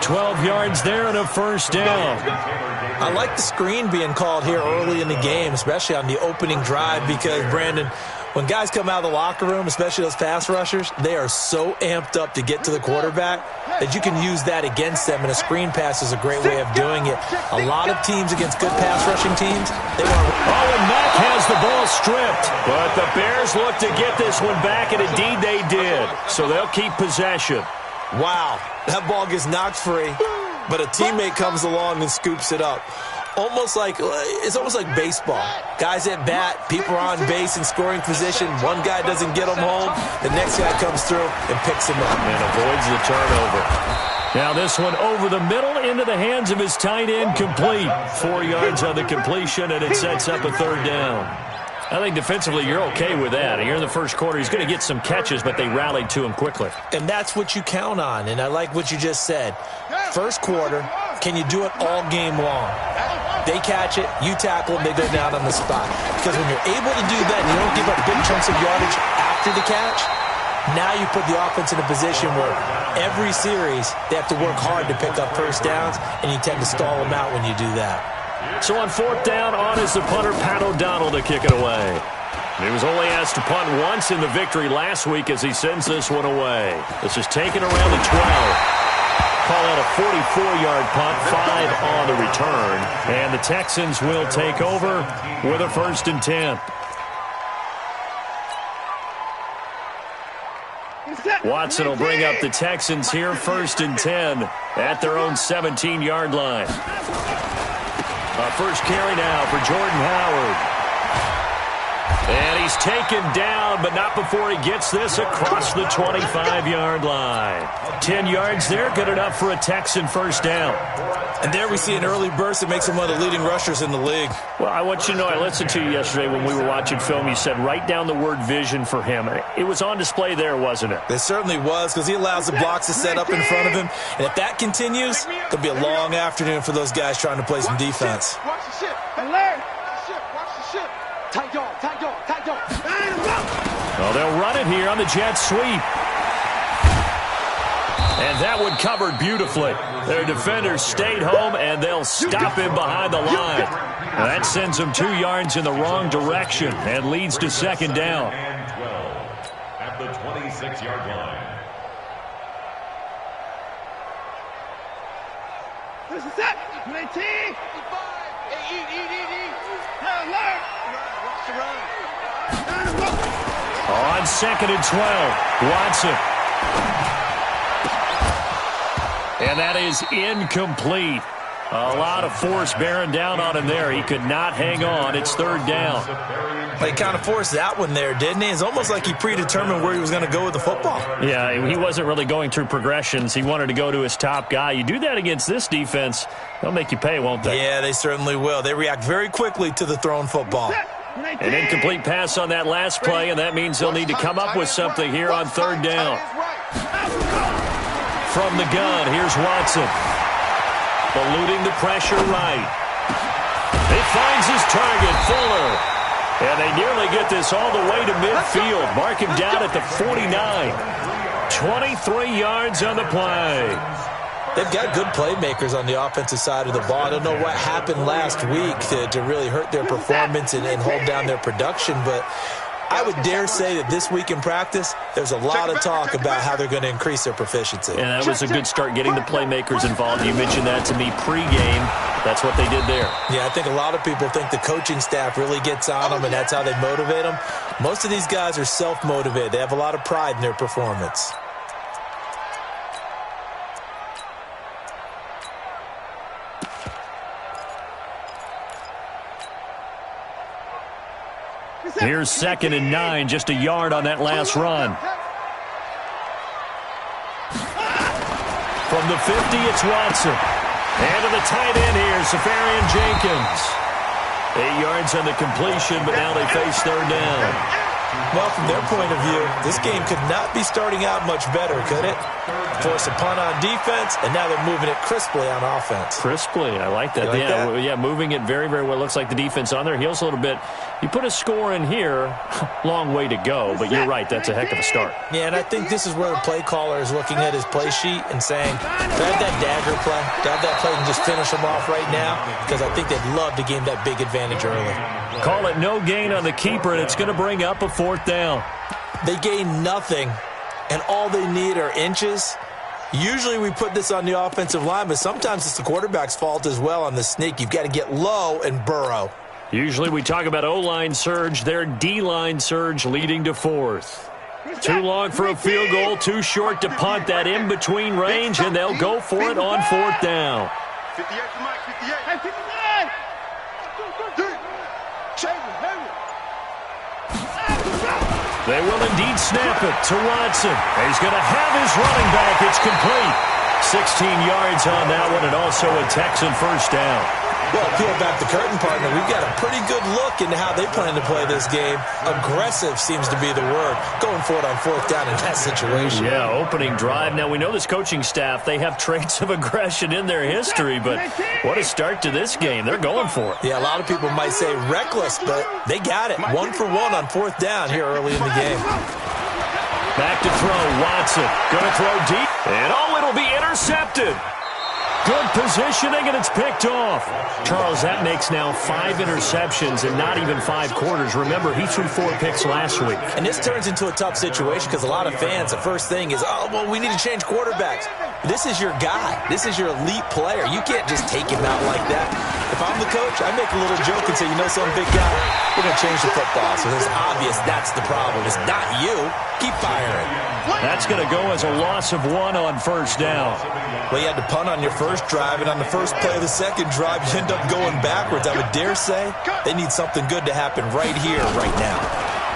12 yards there and a first down. I like the screen being called here early in the game, especially on the opening drive, because, Brandon, when guys come out of the locker room, especially those pass rushers, they are so amped up to get to the quarterback that you can use that against them, and a screen pass is a great way of doing it. A lot of teams against good pass rushing teams, they want to... Oh, and Mack has the ball stripped. But the Bears look to get this one back, and indeed they did. So they'll keep possession. Wow, that ball gets knocked free, but a teammate comes along and scoops it up. It's almost like baseball. Guys at bat, people are on base in scoring position. One guy doesn't get them home. The next guy comes through and picks him up. And avoids the turnover. Now this one over the middle into the hands of his tight end, complete. 4 yards on the completion, and it sets up a third down. I think defensively you're okay with that. Here in the first quarter, he's going to get some catches, but they rallied to him quickly. And that's what you count on, and I like what you just said. First quarter, can you do it all game long? They catch it, you tackle them, they go down on the spot. Because when you're able to do that and you don't give up big chunks of yardage after the catch, now you put the offense in a position where every series they have to work hard to pick up first downs, and you tend to stall them out when you do that. So on fourth down, on is the punter, Pat O'Donnell, to kick it away. He was only asked to punt once in the victory last week as he sends this one away. This is taken around the 12. Call out a 44-yard punt, 5 on the return. And the Texans will take over with a 1st and 10. Watson will bring up the Texans here, 1st and 10 at their own 17-yard line. First carry now for Jordan Howard. And he's taken down, but not before he gets this across the 25-yard line. 10 yards there, good enough for a Texan first down. And there we see an early burst that makes him one of the leading rushers in the league. Well, I want you to know, I listened to you yesterday when we were watching film. You said write down the word vision for him. It was on display there, wasn't it? It certainly was, because he allows the blocks to set up in front of him. And if that continues, it'll be a long afternoon for those guys trying to play some defense. Watch the shit. Alert. Watch the shit. Tight dog. Well, they'll run it here on the jet sweep. And that one covered beautifully. Their defenders stayed home, and they'll stop him behind the line. And that sends him 2 yards in the wrong direction and leads to second down. And 12 at the 26-yard line. This is it. 19. Alert. Watch the run. On 2nd and 12, Watson. And that is incomplete. A lot of force bearing down on him there. He could not hang on. It's 3rd down. But he kind of forced that one there, didn't he? It's almost like he predetermined where he was going to go with the football. Yeah, he wasn't really going through progressions. He wanted to go to his top guy. You do that against this defense, they'll make you pay, won't they? Yeah, they certainly will. They react very quickly to the thrown football. An incomplete pass on that last play, and that means they'll need to come up with something here on 3rd down. From the gun, here's Watson. Eluding the pressure right. He finds his target, Fuller. And they nearly get this all the way to midfield. Mark him down at the 49. 23 yards on the play. They've got good playmakers on the offensive side of the ball. I don't know what happened last week to really hurt their performance and hold down their production, but I would dare say that this week in practice, there's a lot of talk about how they're going to increase their proficiency. And that was a good start, getting the playmakers involved. You mentioned that to me pregame. That's what they did there. Yeah, I think a lot of people think the coaching staff really gets on them, and that's how they motivate them. Most of these guys are self-motivated. They have a lot of pride in their performance. Here's 2nd and 9, just a yard on that last run. From the 50, it's Watson. And to the tight end here, Safarian Jenkins. 8 yards on the completion, but now they face 3rd down. Well, from their point of view, this game could not be starting out much better, could it? Force a punt on defense, and now they're moving it crisply on offense. Crisply, I like that. Like that? Yeah, moving it very, very well. Looks like the defense on their heels a little bit. You put a score in here, long way to go, but you're right, that's a heck of a start. Yeah, and I think this is where the play caller is looking at his play sheet and saying, grab that dagger play, to have that play and just finish them off right now, because I think they'd love to gain that big advantage early. Call it no gain on the keeper, and it's going to bring up a 4th down. They gain nothing, and all they need are inches. Usually we put this on the offensive line, but sometimes it's the quarterback's fault as well on the sneak. You've got to get low and burrow. Usually we talk about O-line surge, their D-line surge leading to 4th. Too long for a field goal, too short to punt. That in-between range, and they'll go for it on 4th down. 58 to Mike, 58. Hey, 59! They will indeed snap it to Watson. He's going to have his running back. It's complete. 16 yards on that one, and also a Texan first down. Well, peel back the curtain, partner. We've got a pretty good look into how they plan to play this game. Aggressive seems to be the word. Going for it on 4th down in that situation. Yeah, opening drive. Now, we know this coaching staff, they have traits of aggression in their history, but what a start to this game. They're going for it. Yeah, a lot of people might say reckless, but they got it. 1 for 1 on 4th down here early in the game. Back to throw. Watson going to throw deep. And, it'll be intercepted. Good positioning, and it's picked off. Charles, that makes now 5 interceptions and not even 5 quarters. Remember, he threw 4 picks last week. And this turns into a tough situation because a lot of fans, the first thing is, we need to change quarterbacks. This is your guy. This is your elite player. You can't just take him out like that. If I'm the coach, I make a little joke and say, some big guy, we're going to change the football. So it's obvious that's the problem. It's not you. Keep firing. That's going to go as a loss of 1 on 1st down. Well, you had to punt on your first drive, and on the first play of the second drive, you end up going backwards. I would dare say they need something good to happen right here, right now.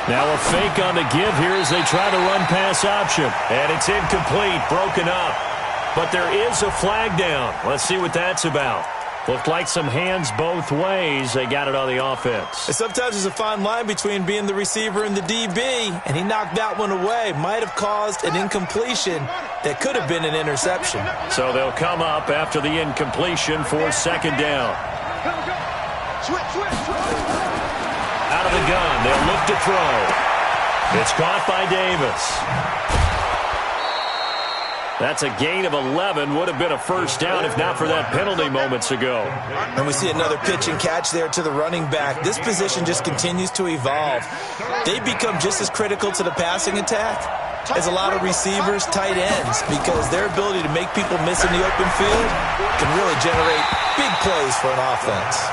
Now a fake on the give here as they try to run pass option. And it's incomplete, broken up. But there is a flag down. Let's see what that's about. Looked like some hands both ways. They got it on the offense. And sometimes there's a fine line between being the receiver and the DB, and he knocked that one away. Might have caused an incompletion that could have been an interception. So they'll come up after the incompletion for 2nd down. Out of the gun, they'll look to throw. It's caught by Davis. That's a gain of 11. Would have been a first down if not for that penalty moments ago. And we see another pitch and catch there to the running back. This position just continues to evolve. They become just as critical to the passing attack as a lot of receivers, tight ends, because their ability to make people miss in the open field can really generate big plays for an offense.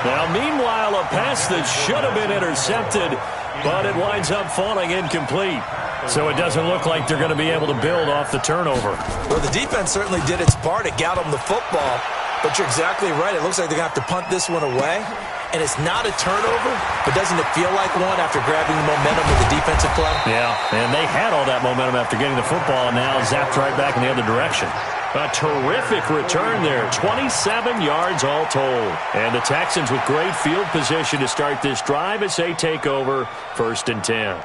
Now, meanwhile, a pass that should have been intercepted, but it winds up falling incomplete. So it doesn't look like they're going to be able to build off the turnover. Well, the defense certainly did its part. It got them the football. But you're exactly right. It looks like they're going to have to punt this one away. And it's not a turnover, but doesn't it feel like one after grabbing the momentum with the defensive play? Yeah, and they had all that momentum after getting the football, and now zapped right back in the other direction. A terrific return there, 27 yards all told. And the Texans with great field position to start this drive as they take over 1st and 10.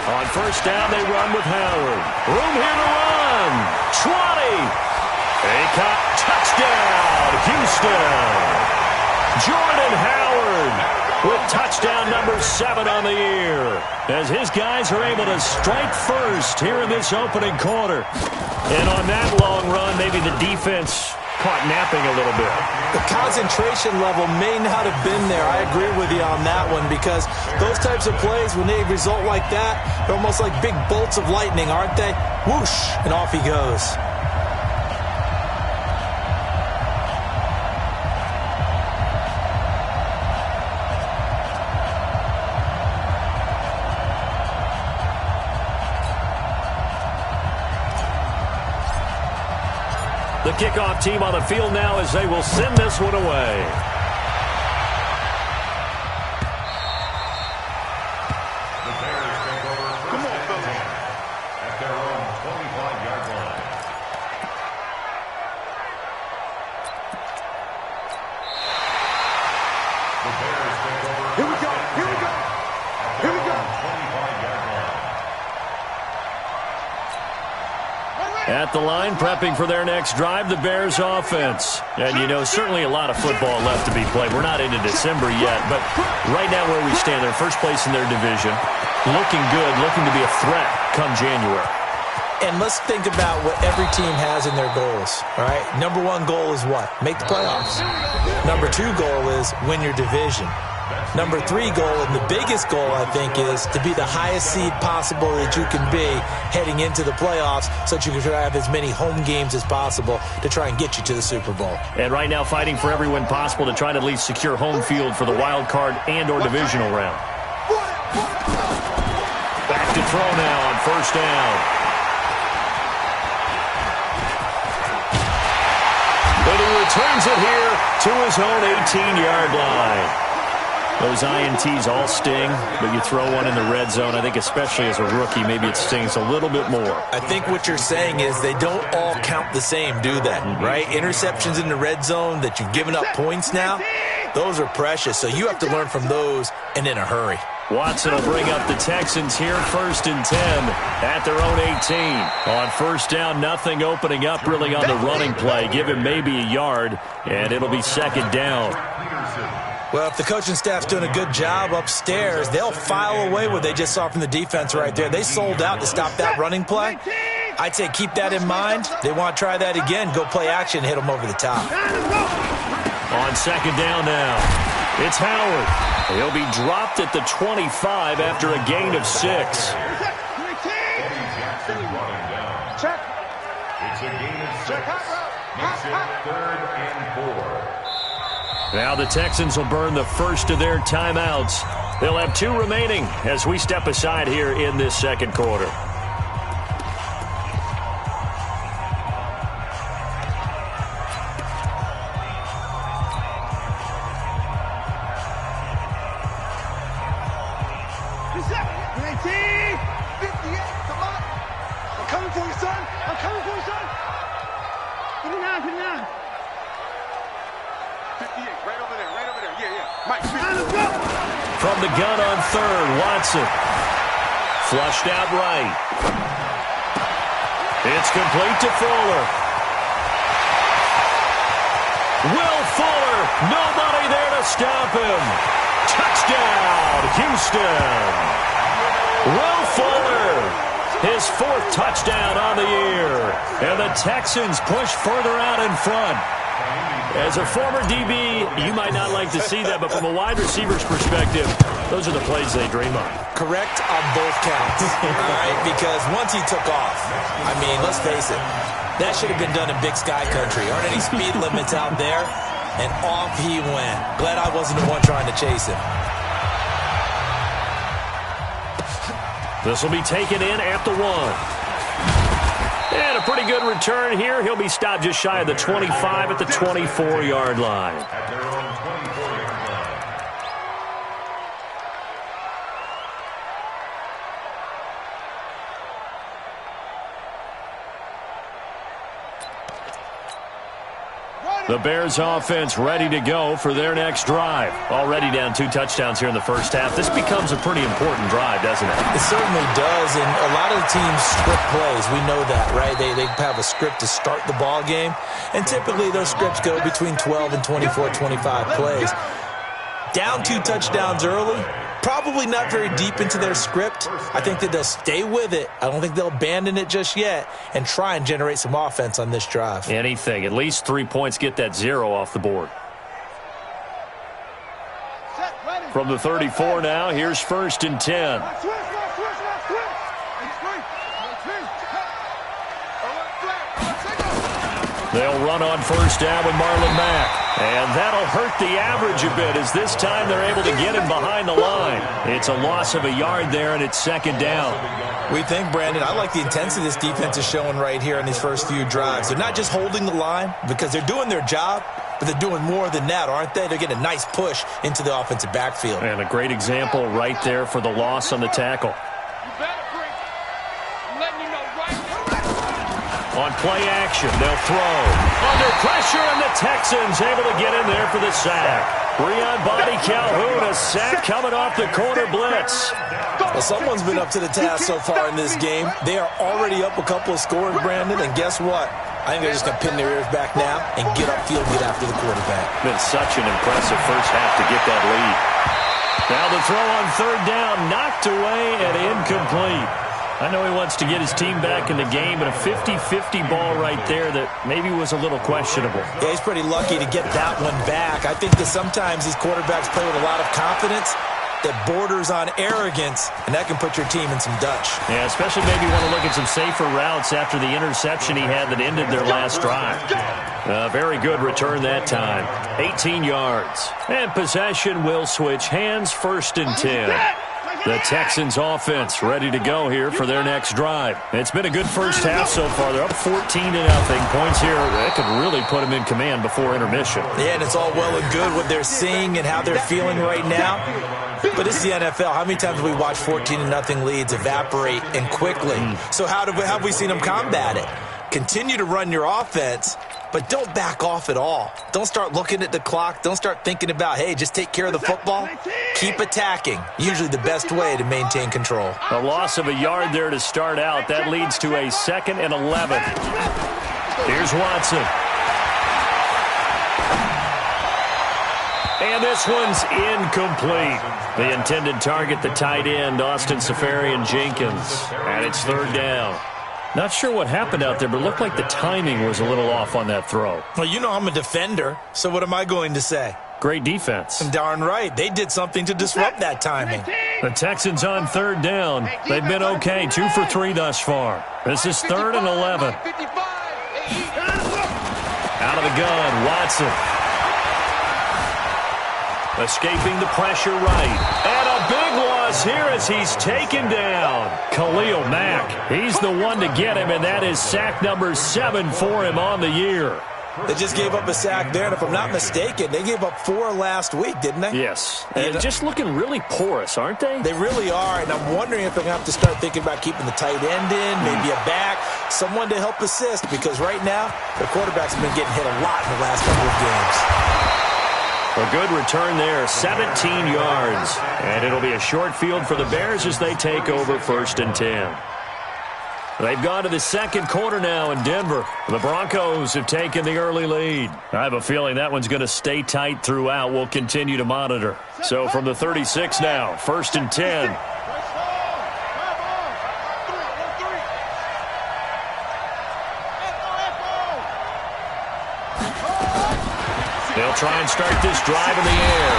On 1st down, they run with Howard. Room here to run. 20. Touchdown, Houston. Jordan Howard with touchdown number 7 on the year, as his guys are able to strike first here in this opening quarter. And on that long run, maybe the defense caught napping a little bit. The concentration level may not have been there. I agree with you on that one, because those types of plays, when they result like that, they're almost like big bolts of lightning, aren't they? Whoosh, and off he goes. The kickoff team on the field now as they will send this one away. The Bears take over first and 10 at their own 25-yard line. The Bears take over. Here we go. Here we go. Here we go. 25-yard line. At the line, prepping for their next drive, the Bears offense. And, you know, certainly a lot of football left to be played. We're not into December yet, but right now where we stand, they're first place in their division. Looking good, looking to be a threat come January. And let's think about what every team has in their goals, all right? Number one goal is what? Make the playoffs. Number two goal is win your division. Number three goal, and the biggest goal, I think, is to be the highest seed possible that you can be heading into the playoffs so that you can try to have as many home games as possible to try and get you to the Super Bowl. And right now fighting for every win possible to try to at least secure home field for the wild card and or divisional round. Back to throw now on first down. But he returns it here to his own 18-yard line. Those INTs all sting, but you throw one in the red zone, I think especially as a rookie, maybe it stings a little bit more. I think what you're saying is they don't all count the same, do they? Right? Interceptions in the red zone that you've given up points now, those are precious. So you have to learn from those and in a hurry. Watson will bring up the Texans here, 1st and 10 at their own 18. On first down, nothing opening up really on the running play. Give him maybe a yard, and it'll be 2nd down. Well, if the coaching staff's doing a good job upstairs, they'll file away what they just saw from the defense right there. They sold out to stop that running play. I'd say keep that in mind. They want to try that again. Go play action, hit them over the top. On 2nd down now, it's Howard. He'll be dropped at the 25 after a gain of 6. Check. It's a gain of 6. Makes it 3rd and 4. Now the Texans will burn the first of their timeouts. They'll have 2 remaining as we step aside here in this 2nd quarter. From the gun on 3rd, Watson. Flushed out right. It's complete to Fuller. Will Fuller, nobody there to stop him. Touchdown, Houston. Will Fuller, his 4th touchdown on the year. And the Texans push further out in front. As a former DB, you might not like to see that, but from a wide receiver's perspective, those are the plays they dream of. Correct on both counts, all right? Because once he took off, I mean, let's face it, that should have been done in Big Sky Country. Aren't any speed limits out there? And off he went. Glad I wasn't the one trying to chase him. This will be taken in at the 1. And a pretty good return here. He'll be stopped just shy of the 25 at the 24-yard line. At their own 24-yard line. The Bears offense ready to go for their next drive. Already down 2 touchdowns here in the first half. This becomes a pretty important drive, doesn't it? It certainly does, and a lot of the teams script plays. We know that, right? They have a script to start the ball game, and typically those scripts go between 12 and 24, 25 plays. Down 2 touchdowns early, probably not very deep into their script. I think that they'll stay with it. I don't think they'll abandon it just yet and try and generate some offense on this drive. Anything. At least 3 points, get that 0 off the board. From the 34 now, here's 1st and 10. They'll run on first down with Marlon Mack. And that'll hurt the average a bit as this time they're able to get him behind the line. It's a loss of a yard there, and it's 2nd down. We think, Brandon, I like the intensity this defense is showing right here in these first few drives. They're not just holding the line because they're doing their job, but they're doing more than that, aren't they? They're getting a nice push into the offensive backfield. And a great example right there for the loss on the tackle. On play action, they'll throw. Under pressure, and the Texans able to get in there for the sack. Breon Body Calhoun, a sack coming off the corner blitz. Well, someone's been up to the task so far in this game. They are already up a couple of scores, Brandon, and guess what? I think they're just going to pin their ears back now and get upfield, get after the quarterback. Been such an impressive first half to get that lead. Now the throw on third down, knocked away and incomplete. I know he wants to get his team back in the game, but a 50-50 ball right there that maybe was a little questionable. Yeah, he's pretty lucky to get that one back. I think that sometimes these quarterbacks play with a lot of confidence that borders on arrogance, and that can put your team in some Dutch. Yeah, especially maybe want to look at some safer routes after the interception he had that ended their last drive. Very good return that time. 18 yards. And possession will switch hands, 1st and 10. The Texans offense ready to go here for their next drive. It's been a good first half so far. They're up 14-0. Points here that could really put them in command before intermission. Yeah, and it's all well and good what they're seeing and how they're feeling right now. But it's the NFL. How many times have we watched 14-0 leads evaporate and quickly? So how have we seen them combat it? Continue to run your offense, but don't back off at all. Don't start looking at the clock. Don't start thinking about, hey, just take care of the football. Keep attacking. Usually the best way to maintain control. A loss of a yard there to start out. That leads to a 2nd and 11. Here's Watson. And this one's incomplete. The intended target, the tight end, Austin Seferian-Jenkins. And it's 3rd down. Not sure what happened out there, but it looked like the timing was a little off on that throw. Well, you know I'm a defender, so what am I going to say? Great defense. Darn right. They did something to disrupt that timing. The Texans on 3rd down. They've been okay, 2 for 3 thus far. This is 3rd and 11. Out of the gun, Watson. Escaping the pressure right. And a big loss here as he's taken down. Khalil Mack. He's the one to get him, and that is sack number 7 for him on the year. They just gave up a sack there, and if I'm not mistaken, they gave up 4 last week, didn't they? Yes. And just looking really porous, aren't they? They really are, and I'm wondering if they're going to have to start thinking about keeping the tight end in, maybe a back, someone to help assist, because right now, the quarterbacks have been getting hit a lot in the last couple of games. A good return there, 17 yards. And it'll be a short field for the Bears as they take over 1st and 10. They've gone to the 2nd quarter now in Denver. The Broncos have taken the early lead. I have a feeling that one's going to stay tight throughout. We'll continue to monitor. So from the 36 now, 1st and 10. They'll try and start this drive in the air.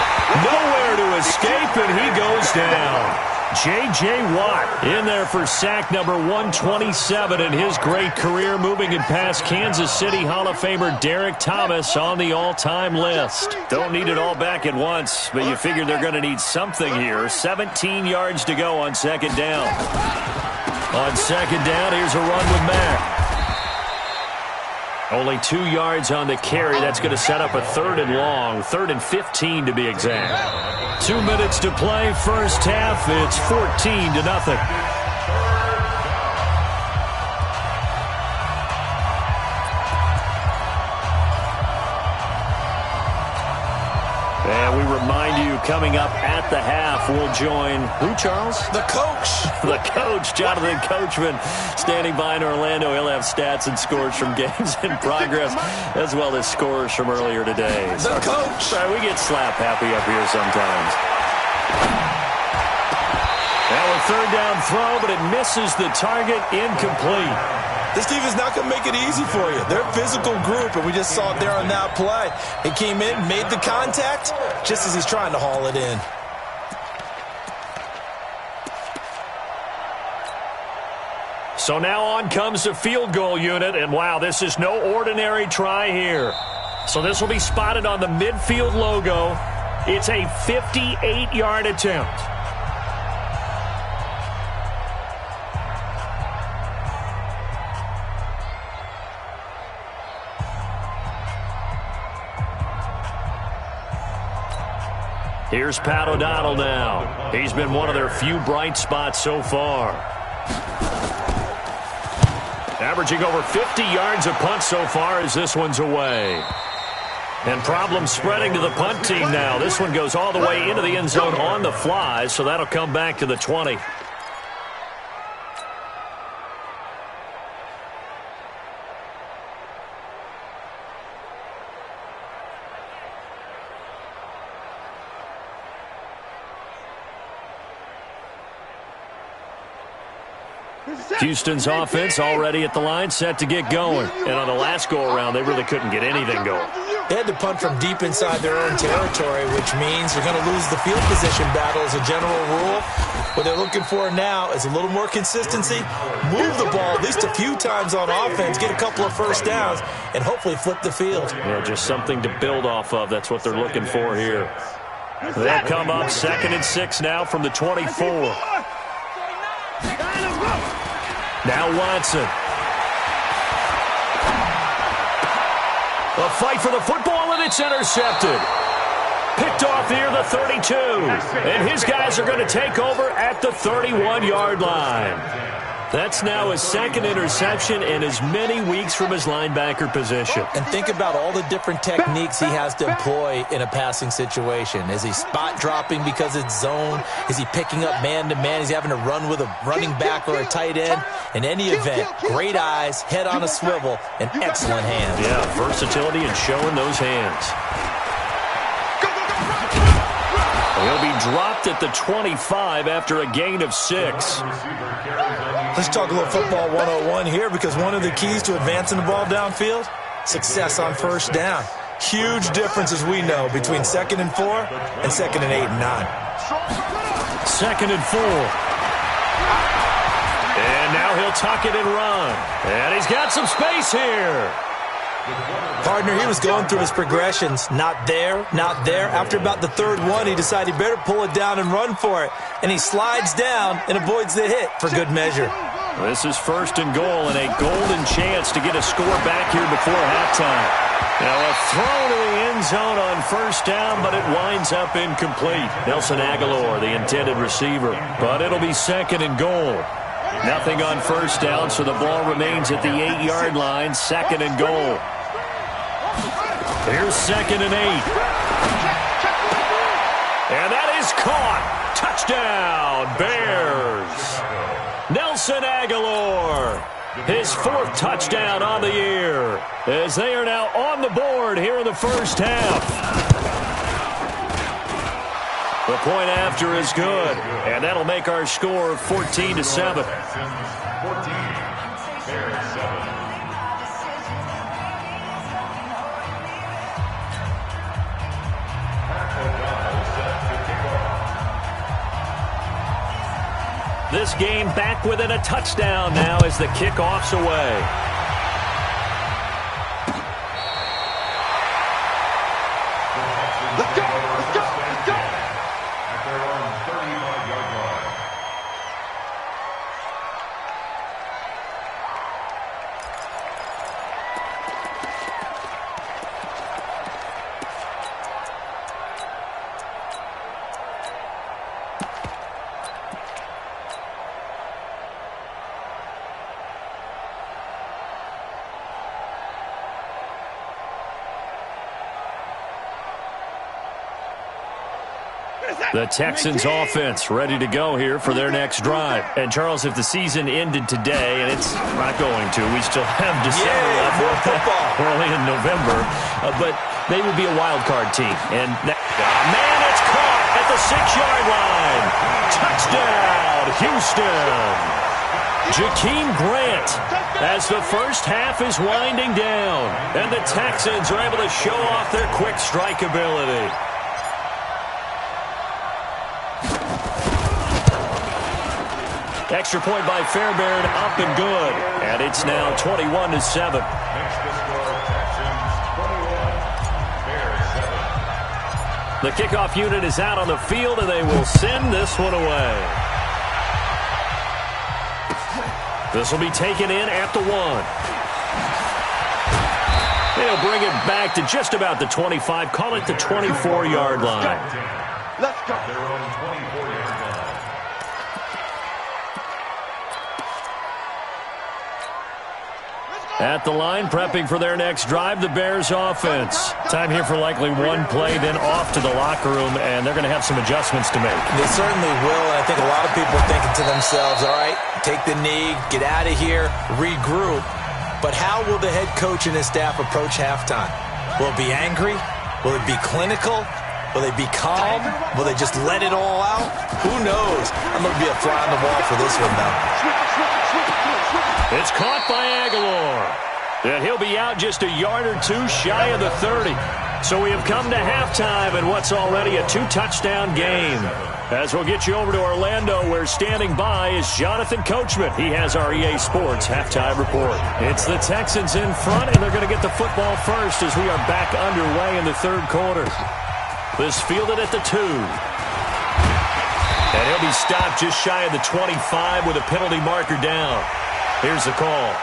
Nowhere to escape, and he goes down. J.J. Watt in there for sack number 127 in his great career, moving it past Kansas City Hall of Famer Derek Thomas on the all-time list. Don't need it all back at once, but you figure they're going to need something here. 17 yards to go on 2nd down. On 2nd down, here's a run with Mack. Only 2 yards on the carry. That's going to set up a 3rd and long, 3rd and 15 to be exact. 2 minutes to play, first half. It's 14-0. And we remind you, coming up at the half, we'll join who, Charles? The coach. The coach, Jonathan Coachman, standing by in Orlando. He'll have stats and scores from games in progress, as well as scores from earlier today. The coach. Sorry, we get slap happy up here sometimes. Now a 3rd down throw, but it misses the target, incomplete. This team is not going to make it easy for you. They're a physical group, and we just saw it there on that play. He came in, made the contact, just as he's trying to haul it in. So now on comes the field goal unit, and wow, this is no ordinary try here. So this will be spotted on the midfield logo. It's a 58-yard attempt. Here's Pat O'Donnell now. He's been one of their few bright spots so far. Averaging over 50 yards a punt so far as this one's away. And problems spreading to the punt team now. This one goes all the way into the end zone on the fly, so that'll come back to the 20. Houston's offense already at the line, set to get going. And on the last go-around, they really couldn't get anything going. They had to punt from deep inside their own territory, which means you're going to lose the field position battle as a general rule. What they're looking for now is a little more consistency, move the ball at least a few times on offense, get a couple of first downs, and hopefully flip the field. Yeah, just something to build off of. That's what they're looking for here. They'll come up 2nd and 6 now from the 24. Now Watson. A fight for the football, and it's intercepted. Picked off near the 32. And his guys are going to take over at the 31-yard line. That's now his 2nd interception and as many weeks from his linebacker position. And think about all the different techniques he has to employ in a passing situation. Is he spot dropping because it's zone? Is he picking up man-to-man? Is he having to run with a running back or a tight end? In any event, great eyes, head on a swivel, and excellent hands. Yeah, versatility and showing those hands. He'll be dropped at the 25 after a gain of 6. Let's talk a little football 101 here, because one of the keys to advancing the ball downfield, success on first down. Huge difference, as we know, between 2nd and 4 and 2nd and 8 and 9. 2nd and 4. And now he'll tuck it and run. And he's got some space here. Partner, he was going through his progressions. Not there, not there. After about the 3rd one, he decided he better pull it down and run for it. And he slides down and avoids the hit for good measure. This is 1st and goal, and a golden chance to get a score back here before halftime. Now a throw to the end zone on 1st down, but it winds up incomplete. Nelson Aguilar, the intended receiver. But it'll be 2nd and goal. Nothing on 1st down, so the ball remains at the 8-yard line, 2nd and goal. Here's 2nd and 8. And that is caught. Touchdown, Bears. Nelson Aguilar, his 4th touchdown on the year, as they are now on the board here in the first half. The point after is good, and that'll make our score 14-7. 14, Bears 7. This game back within a touchdown now as the kickoff's away. Let's go, let's go, let's go. At their own 35-yard line. The Texans offense ready to go here for their next drive. And, Charles, if the season ended today, and it's not going to, we still have December left. More football. We're only in November. But they would be a wild card team. And, man, it's caught at the 6-yard line. Touchdown, Houston. Jakeem Grant as the first half is winding down. And the Texans are able to show off their quick strike ability. Extra point by Fairbairn, up and good. And it's now 21-7. Makes the score Texans 21, Bears 7. The kickoff unit is out on the field, and they will send this one away. This will be taken in at the 1. They'll bring it back to just about the 25, call it the 24-yard line. Let's go. Their own 24-yard line. At the line, prepping for their next drive, the Bears offense. Time here for likely one play, then off to the locker room, and they're going to have some adjustments to make. They certainly will, and I think a lot of people are thinking to themselves, all right, take the knee, get out of here, regroup. But how will the head coach and his staff approach halftime? Will it be angry? Will it be clinical? Will they be calm? Will they just let it all out? Who knows? I'm going to be a fly on the wall for this one, though. It's caught by Aguilar. And he'll be out just a yard or two shy of the 30. So we have come to halftime in what's already a two-touchdown game. As we'll get you over to Orlando, where standing by is Jonathan Coachman. He has our EA Sports halftime report. It's the Texans in front, and they're going to get the football first as we are back underway in the third quarter. This fielded at the 2. And he'll be stopped just shy of the 25 with a penalty marker down. Here's the call.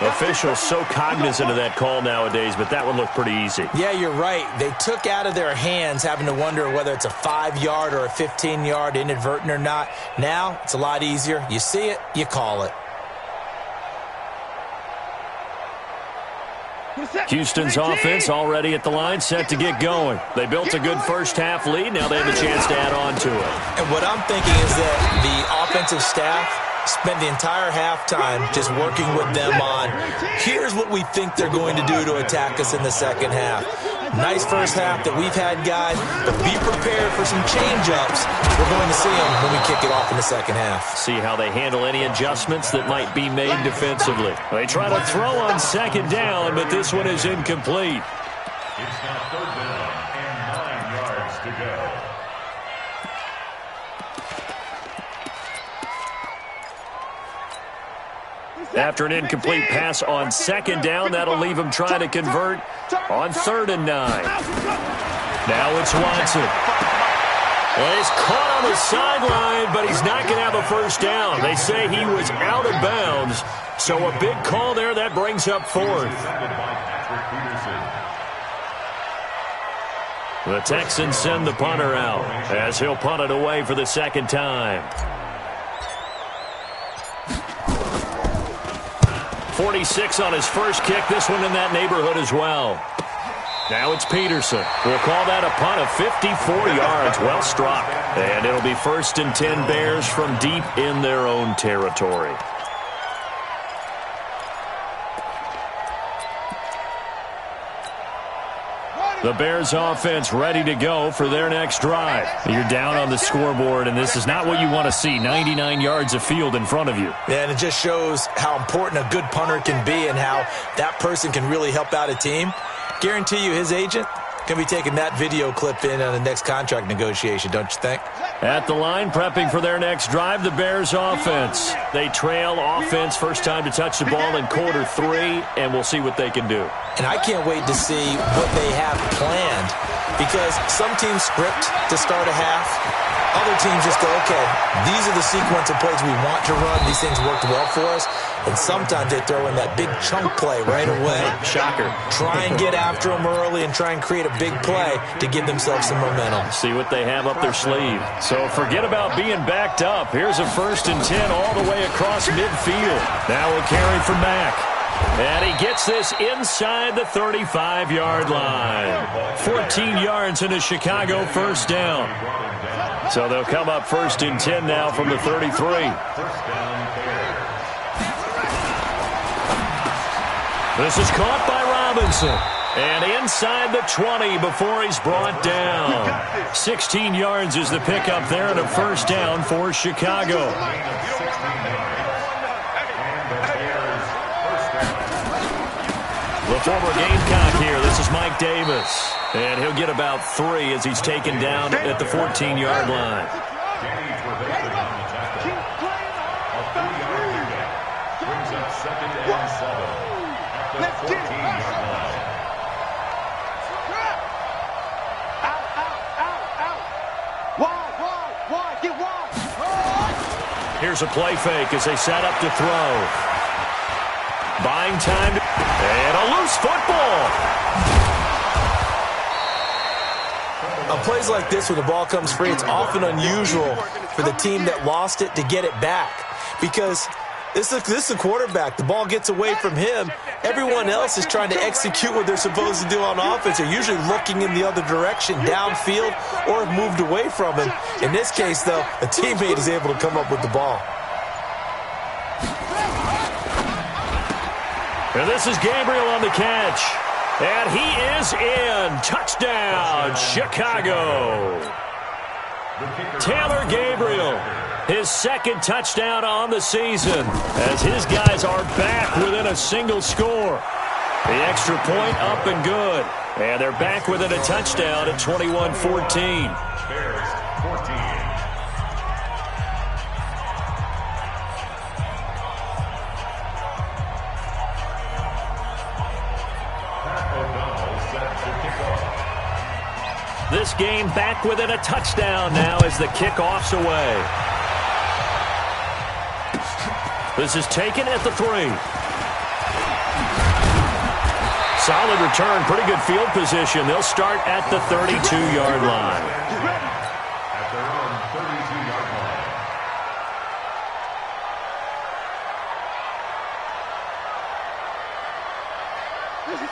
Officials so cognizant of that call nowadays, but that one looked pretty easy. Yeah, you're right. They took out of their hands having to wonder whether it's a 5-yard or a 15-yard, inadvertent or not. Now, it's a lot easier. You see it, you call it. Houston's offense already at the line, set to get going. They built a good first-half lead. Now they have a chance to add on to it. And what I'm thinking is that the offensive staff spend the entire halftime just working with them on, here's what we think they're going to do to attack us in the second half. Nice first half that we've had, guys, but be prepared for some change-ups. We're going to see them when we kick it off in the second half. See how they handle any adjustments that might be made defensively. They try to throw on second down, but this one is incomplete. It's now third down and 9 yards to go. After an incomplete pass on second down, that'll leave him trying to convert on 3rd and 9. Now it's Watson. Well, he's caught on the sideline, but he's not going to have a first down. They say he was out of bounds, so a big call there. That brings up 4th. The Texans send the punter out as he'll punt it away for the second time. 46 on his first kick. This one in that neighborhood as well. Now it's Peterson. We'll call that a punt of 54 yards. Well struck. And it'll be 1st and 10 Bears from deep in their own territory. The Bears offense ready to go for their next drive. You're down on the scoreboard, and this is not what you want to see, 99 yards of field in front of you. Yeah, and it just shows how important a good punter can be and how that person can really help out a team. Guarantee you his agent can be taking that video clip in on the next contract negotiation, don't you think? At the line, prepping for their next drive, the Bears offense. They trail offense, first time to touch the ball in quarter 3, and we'll see what they can do. And I can't wait to see what they have planned, because some teams script to start a half. Other teams just go, okay, these are the sequence of plays we want to run. These things worked well for us. And sometimes they throw in that big chunk play right away. Shocker. Try and get after them early and try and create a big play to give themselves some momentum. See what they have up their sleeve. So forget about being backed up. Here's a 1st and 10 all the way across midfield. Now we'll carry from Mack. And he gets this inside the 35-yard line. 14 yards and a Chicago first down. So they'll come up 1st and 10 now from the 33. This is caught by Robinson. And inside the 20 before he's brought down. 16 yards is the pickup there and a first down for Chicago. The former Gamecock here. This is Mike Davis. And he'll get about 3 as he's taken down at the 14-yard line. Brings up 2nd and 7. At the 14-yard line. Wide, get wide. Here's a play fake as they set up to throw. Buying time. And a loose football. On plays like this, when the ball comes free, it's often unusual for the team that lost it to get it back. Because this is a quarterback. The ball gets away from him. Everyone else is trying to execute what they're supposed to do on offense. They're usually looking in the other direction, downfield, or have moved away from him. In this case, though, a teammate is able to come up with the ball. And this is Gabriel on the catch. And he is in. Touchdown, Chicago. Taylor Gabriel. His second touchdown on the season as his guys are back within a single score. The extra point up and good. And they're back within a touchdown at 21-14. Bears 14. This game back within a touchdown now as the kickoff's away. This is taken at the 3. Solid return, pretty good field position. They'll start at the 32-yard line. At their own 32-yard line.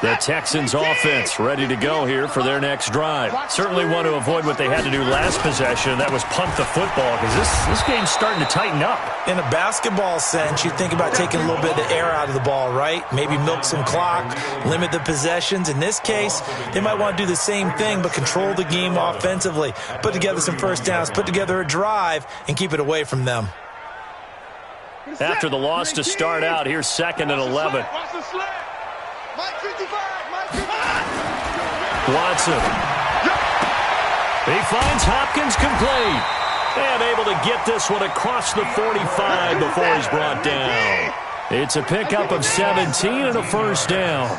The Texans offense ready to go here for their next drive. Certainly want to avoid what they had to do last possession. That was punt the football because this game's starting to tighten up. In a basketball sense, you think about taking a little bit of the air out of the ball, right? Maybe milk some clock, limit the possessions. In this case, they might want to do the same thing but control the game offensively. Put together some first downs, put together a drive, and keep it away from them. After the loss to start out, here's 2nd and 11. Watson. He finds Hopkins complete. And able to get this one across the 45 before he's brought down. It's a pickup of 17 and a first down.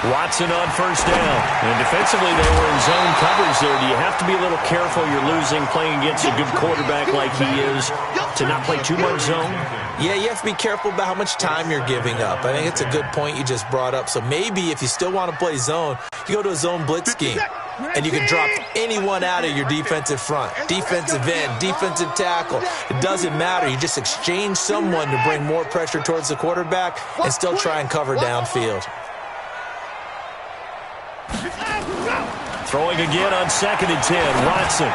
Watson on first down. And defensively, they were in zone coverage there. Do you have to be a little careful? You're losing, playing against a good quarterback like he is, to not play too much zone? Yeah, you have to be careful about how much time you're giving up. I think it's a good point you just brought up. So maybe if you still want to play zone, you go to a zone blitz scheme. And you can drop anyone out of your defensive front. Defensive end, defensive tackle. It doesn't matter. You just exchange someone to bring more pressure towards the quarterback and still try and cover downfield. Throwing again on 2nd and 10. Watson.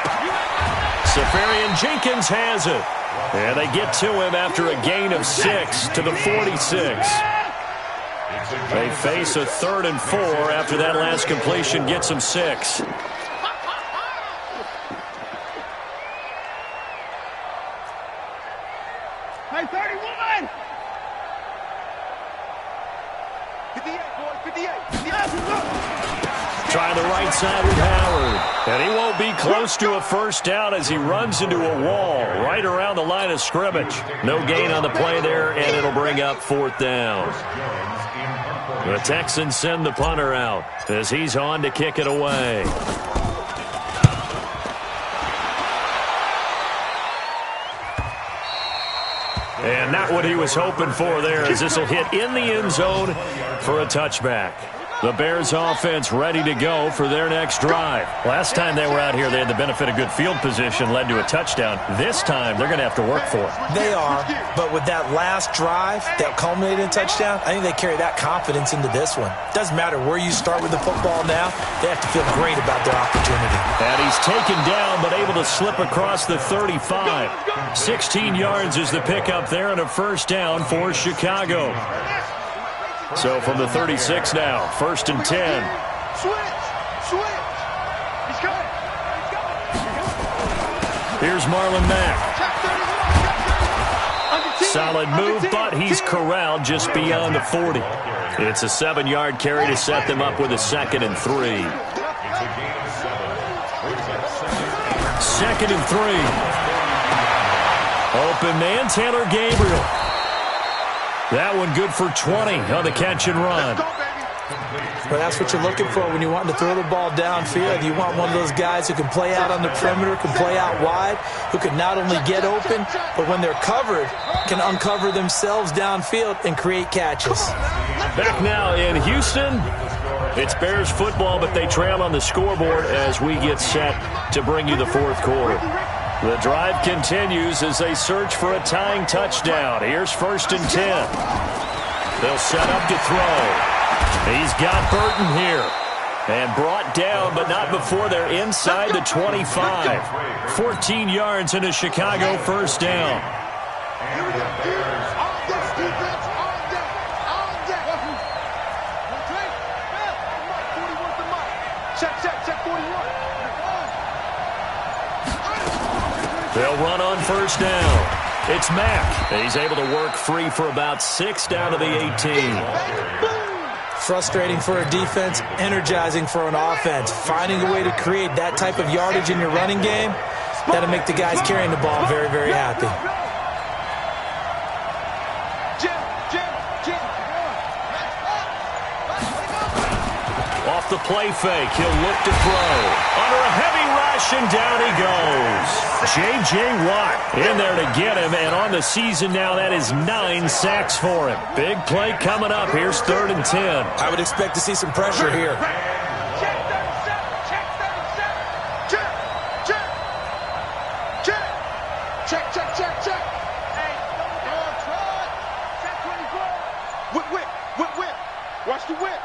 Safarian Jenkins has it. And they get to him after a gain of 6 to the 46. They face a 3rd and 4 after that last completion gets them 6. Hey, 31! 58, boy, 58. Trying the right side with Howard. And he won't be close to a first down as he runs into a wall right around the line of scrimmage. No gain on the play there, and it'll bring up 4th down. The Texans send the punter out as he's on to kick it away. And not what he was hoping for there, as this will hit in the end zone for a touchback. The Bears offense ready to go for their next drive. Last time they were out here, they had the benefit of good field position, led to a touchdown. This time, they're going to have to work for it. They are, but with that last drive that culminated in a touchdown, I think they carry that confidence into this one. Doesn't matter where you start with the football now, they have to feel great about their opportunity. And he's taken down, but able to slip across the 35. 16 yards is the pickup there and a first down for Chicago. So from the 36 now, 1st and 10. Switch! He's coming! Here's Marlon Mack. Solid move, but he's corralled just beyond the 40. It's a 7-yard carry to set them up with a 2nd and 3. 2nd and 3. Open man, Taylor Gabriel. That one good for 20 on the catch and run. Well, that's what you're looking for when you want to throw the ball downfield. You want one of those guys who can play out on the perimeter, can play out wide, who can not only get open, but when they're covered, can uncover themselves downfield and create catches. Back now in Houston, it's Bears football, but they trail on the scoreboard as we get set to bring you the 4th quarter. The drive continues as they search for a tying touchdown. Here's 1st and 10. They'll set up to throw. He's got Burton here. And brought down, but not before they're inside the 25. 14 yards and a Chicago first down. Check 41. They'll run on first down. It's Mack. He's able to work free for about 6 down to the 18. Frustrating for a defense, energizing for an offense. Finding a way to create that type of yardage in your running game, that'll make the guys carrying the ball very, very happy. Off the play fake, he'll look to throw. Under a heavy rush, and down he goes. J.J. Watt in there to get him, and on the season now, that is 9 sacks for him. Big play coming up. Here's 3rd and 10. I would expect to see some pressure here. Check 37. Hey, check 24. Whip. Watch the whip.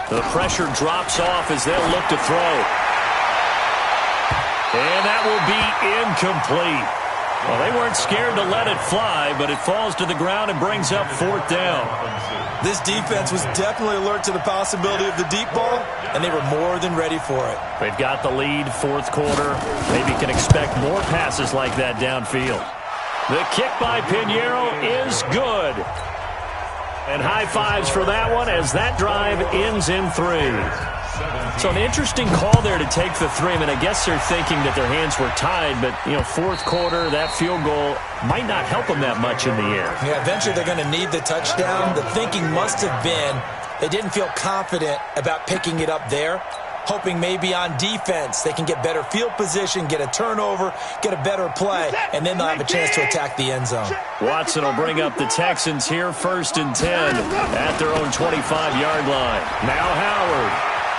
The pressure drops off as they'll look to throw. And that will be incomplete. Well, they weren't scared to let it fly, but it falls to the ground and brings up 4th down. This defense was definitely alert to the possibility of the deep ball, and they were more than ready for it. They've got the lead, 4th quarter. Maybe can expect more passes like that downfield. The kick by Pinheiro is good. And high fives for that one as that drive ends in 3. So an interesting call there to take the 3. I mean, I guess they're thinking that their hands were tied, but, 4th quarter, that field goal might not help them that much in the air. Yeah, eventually they're going to need the touchdown. The thinking must have been they didn't feel confident about picking it up there, hoping maybe on defense they can get better field position, get a turnover, get a better play, and then they'll have a chance to attack the end zone. Watson will bring up the Texans here, 1st and 10 at their own 25-yard line. Now Howard.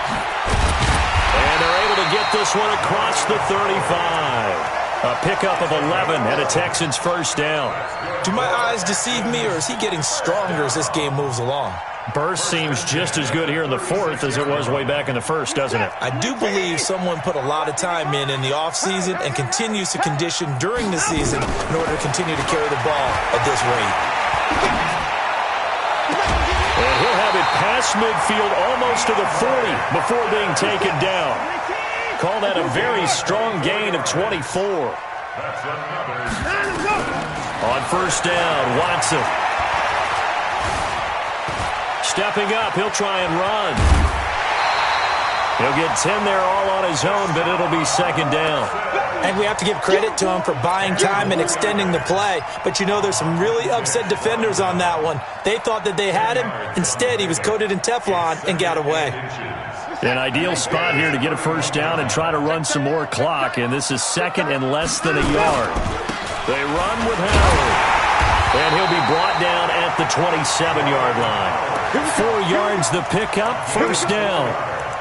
And they're able to get this one across the 35. A pickup of 11 and a Texans 1st down. Do my eyes deceive me, or is he getting stronger as this game moves along? Burst seems just as good here in the 4th as it was way back in the 1st, doesn't it? I do believe someone put a lot of time in the offseason and continues to condition during the season in order to continue to carry the ball at this rate. And he'll have it past midfield almost to the 40 before being taken down. Call that a very strong gain of 24. On 1st down, Watson. Stepping up, he'll try and run. He'll get 10 there all on his own, but it'll be 2nd down. And we have to give credit to him for buying time and extending the play. But there's some really upset defenders on that one. They thought that they had him. Instead, he was coated in Teflon and got away. An ideal spot here to get a 1st down and try to run some more clock. And this is 2nd and less than a yard. They run with Howard. And he'll be brought down at the 27-yard line. 4 yards the pickup, 1st down.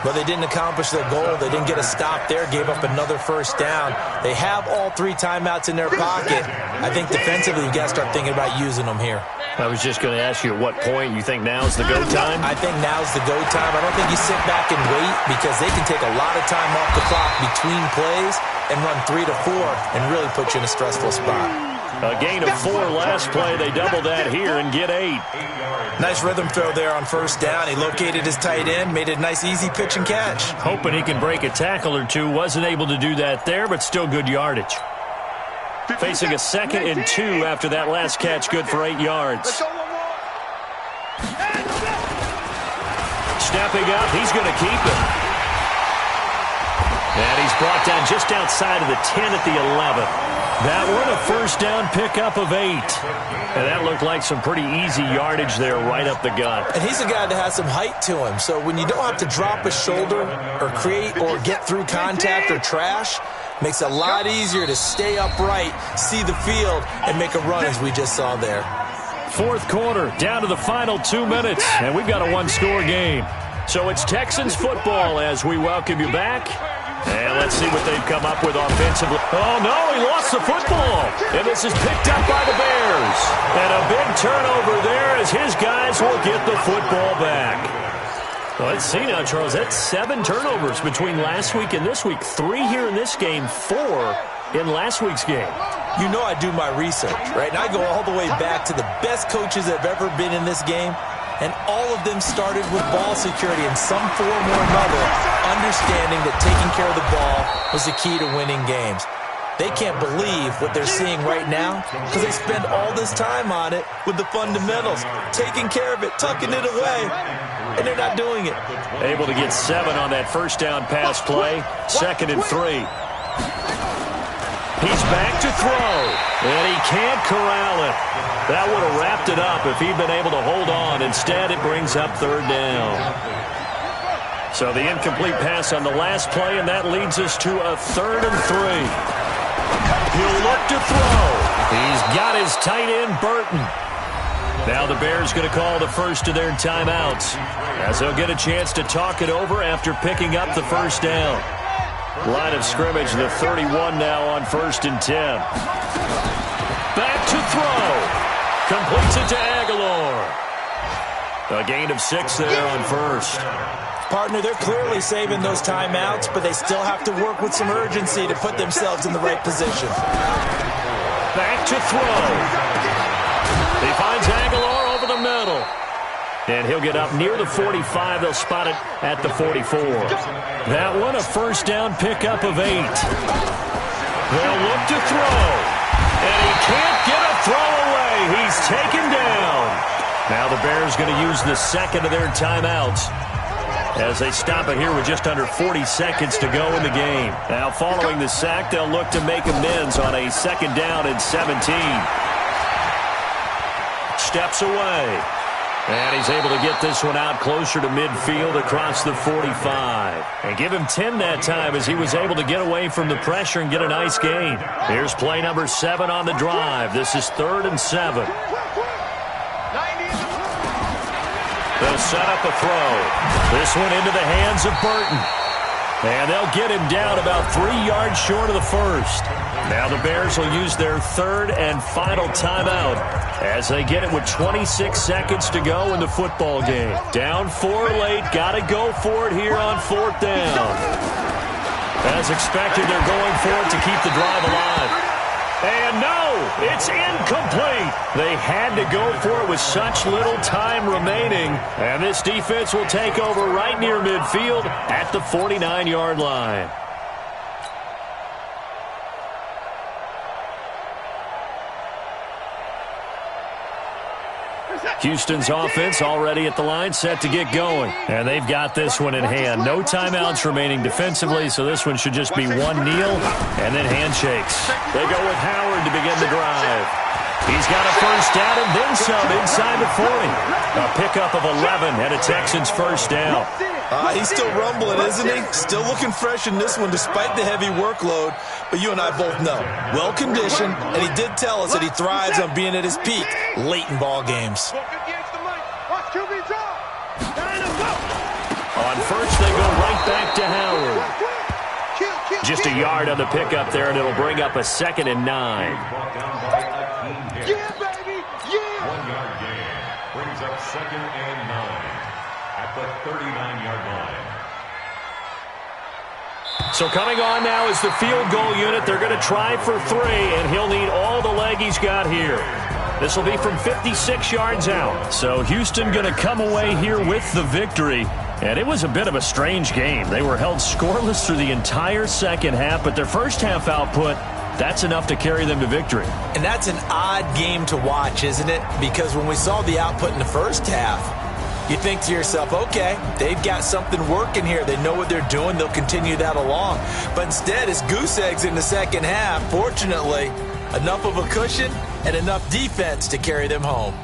But they didn't accomplish their goal. They didn't get a stop there, gave up another 1st down. They have all 3 timeouts in their pocket. I think defensively you've got to start thinking about using them here. I was just going to ask you at what point you think now's the go time? I think now's the go time. I don't think you sit back and wait because they can take a lot of time off the clock between plays and run 3 to 4 and really put you in a stressful spot. A gain of 4 last play. They double that here and get 8. Nice rhythm throw there on 1st down. He located his tight end, made a nice easy pitch and catch. Hoping he can break a tackle or two. Wasn't able to do that there, but still good yardage. Facing a 2nd and 2 after that last catch, good for 8 yards. Stepping up, he's going to keep it. And he's brought down just outside of the 10 at the 11. That one, a 1st down pickup of 8. And that looked like some pretty easy yardage there right up the gut. And he's a guy that has some height to him. So when you don't have to drop a shoulder or create or get through contact or trash, makes it a lot easier to stay upright, see the field, and make a run as we just saw there. 4th quarter, down to the final 2 minutes, and we've got a 1-score game. So it's Texans football as we welcome you back. And let's see what they've come up with offensively. Oh, no, he lost the football. And this is picked up by the Bears. And a big turnover there as his guys will get the football back. Well, let's see now, Charles. That's 7 turnovers between last week and this week. 3 here in this game, 4 in last week's game. You know I do my research, right? And I go all the way back to the best coaches that have ever been in this game. And all of them started with ball security in some form or another, understanding that taking care of the ball was the key to winning games. They can't believe what they're seeing right now because they spend all this time on it with the fundamentals, taking care of it, tucking it away, and they're not doing it. Able to get 7 on that first down pass play. 2nd and 3. He's back to throw, and he can't corral it. That would have wrapped it up if he'd been able to hold on. Instead, it brings up 3rd down. So the incomplete pass on the last play, and that leads us to a 3rd and 3. He'll look to throw. He's got his tight end, Burton. Now the Bears going to call the first of their timeouts as they'll get a chance to talk it over after picking up the first down. Line of scrimmage, the 31 now on 1st and 10. Back to throw. Completes it to Aguilar. A gain of 6 there on 1st. Partner, they're clearly saving those timeouts, but they still have to work with some urgency to put themselves in the right position. Back to throw. He finds Aguilar over the middle. And he'll get up near the 45. They'll spot it at the 44. That one, a first down pickup of 8. They'll look to throw. And he can't get a throw away. He's taken down. Now the Bears going to use the second of their timeouts as they stop it here with just under 40 seconds to go in the game. Now following the sack, they'll look to make amends on a 2nd down and 17. Steps away. And he's able to get this one out closer to midfield across the 45. And give him 10 that time as he was able to get away from the pressure and get a nice gain. Here's play number 7 on the drive. This is 3rd and 7. They'll set up a throw. This one into the hands of Burton. And they'll get him down about 3 yards short of the first. Now the Bears will use their 3rd and final timeout as they get it with 26 seconds to go in the football game. Down 4 late. Got to go for it here on 4th down. As expected, they're going for it to keep the drive alive. And no, it's incomplete. They had to go for it with such little time remaining. And this defense will take over right near midfield at the 49-yard line. Houston's offense already at the line, set to get going. And they've got this one in hand. No timeouts remaining defensively, so this one should just be one kneel and then handshakes. They go with Howard to begin the drive. He's got a first down and then some inside the 40. A pickup of 11 and a Texans first down. He's still rumbling, isn't he? Still looking fresh in this one despite the heavy workload. But you and I both know, well-conditioned, and he did tell us that he thrives on being at his peak late in ball games. On first, they go right back to Howard. Just a yard on the pickup there, and it'll bring up a 2nd and 9. Yeah, baby, yeah! 1-yard gain brings up 2nd and 9 at the 39-yard line. So coming on now is the field goal unit. They're going to try for 3, and he'll need all the leg he's got here. This will be from 56 yards out. So Houston going to come away here with the victory. And it was a bit of a strange game. They were held scoreless through the entire second half, but their first half output, that's enough to carry them to victory. And that's an odd game to watch, isn't it? Because when we saw the output in the first half, you think to yourself, okay, they've got something working here. They know what they're doing. They'll continue that along. But instead, it's goose eggs in the second half. Fortunately, enough of a cushion and enough defense to carry them home.